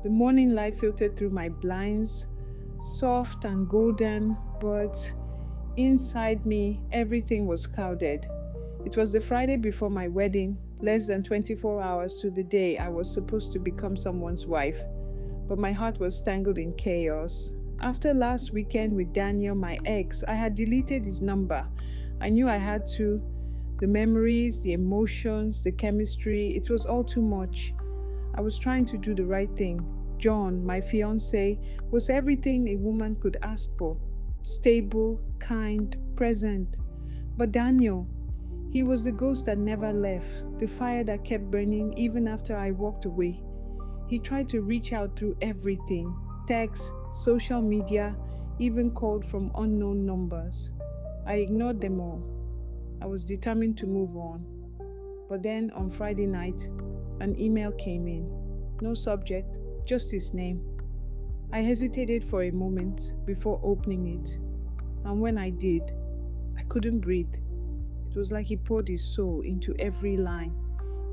The morning light filtered through my blinds, soft and golden, but inside me, everything was clouded. It was the Friday before my wedding, less than 24 hours to the day I was supposed to become someone's wife, but my heart was tangled in chaos. After last weekend with Daniel, my ex, I had deleted his number. I knew I had to. The memories, the emotions, the chemistry, it was all too much. I was trying to do the right thing. John, my fiancé, was everything a woman could ask for. Stable, kind, present. But Daniel, he was the ghost that never left, the fire that kept burning even after I walked away. He tried to reach out through everything, text, social media, even called from unknown numbers. I ignored them all. I was determined to move on. But then on Friday night, an email came in. No subject, just his name. I hesitated for a moment before opening it. And when I did, I couldn't breathe. It was like he poured his soul into every line.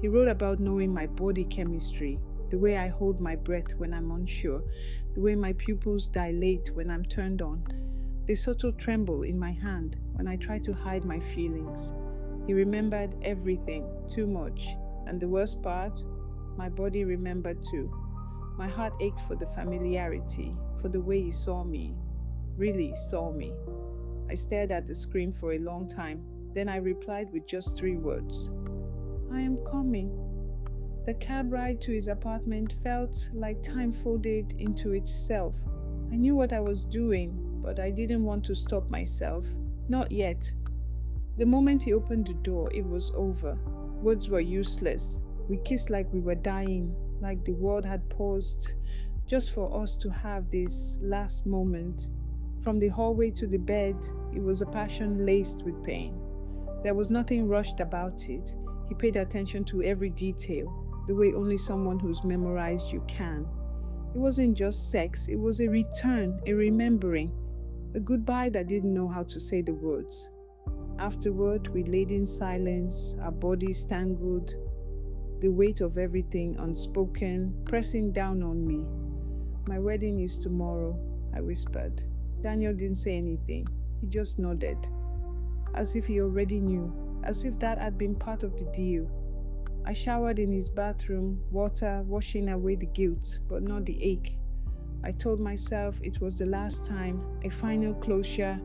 He wrote about knowing my body chemistry, the way I hold my breath when I'm unsure, the way my pupils dilate when I'm turned on, the subtle tremble in my hand when I try to hide my feelings. He remembered everything, too much. And the worst part, my body remembered too. My heart ached for the familiarity, for the way he saw me, really saw me. I stared at the screen for a long time. Then I replied with just 3 words. I am coming. The cab ride to his apartment felt like time folded into itself. I knew what I was doing, but I didn't want to stop myself. Not yet. The moment he opened the door, it was over. Words were useless. We kissed like we were dying, like the world had paused just for us to have this last moment. From the hallway to the bed, it was a passion laced with pain. There was nothing rushed about it. He paid attention to every detail, the way only someone who's memorized you can. It wasn't just sex, it was a return, a remembering, a goodbye that didn't know how to say the words. Afterward, we laid in silence, our bodies tangled, the weight of everything unspoken, pressing down on me. My wedding is tomorrow, I whispered. Daniel didn't say anything. He just nodded, as if he already knew, as if that had been part of the deal. I showered in his bathroom, water washing away the guilt, but not the ache. I told myself it was the last time, a final closure,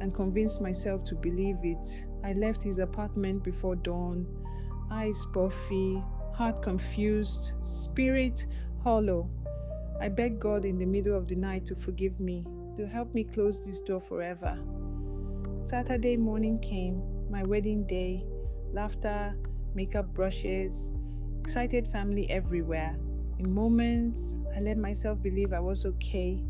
and convinced myself to believe it. I left his apartment before dawn, eyes puffy, heart confused, spirit hollow. I begged God in the middle of the night to forgive me, to help me close this door forever. Saturday morning came, my wedding day, laughter, makeup brushes, excited family everywhere. In moments, I let myself believe I was okay,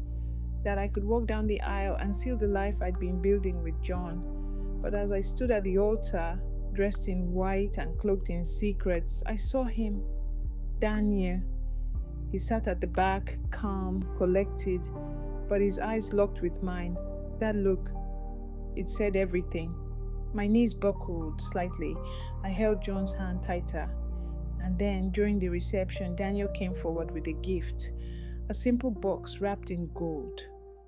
that I could walk down the aisle and seal the life I'd been building with John. But as I stood at the altar, dressed in white and cloaked in secrets, I saw him, Daniel. He sat at the back, calm, collected, but his eyes locked with mine. That look, it said everything. My knees buckled slightly. I held John's hand tighter. And then, during the reception, Daniel came forward with a gift, a simple box wrapped in gold.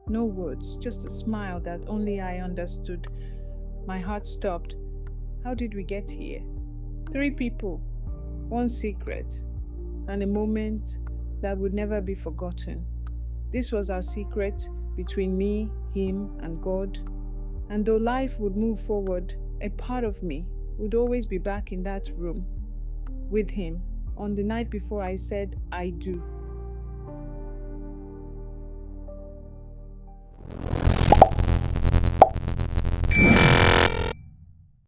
No words, just a smile that only I understood. My heart stopped. How did we get here? 3 people, 1 secret, and a moment that would never be forgotten. This was our secret between me, him, and God. And though life would move forward, a part of me would always be back in that room with him on the night before I said I do.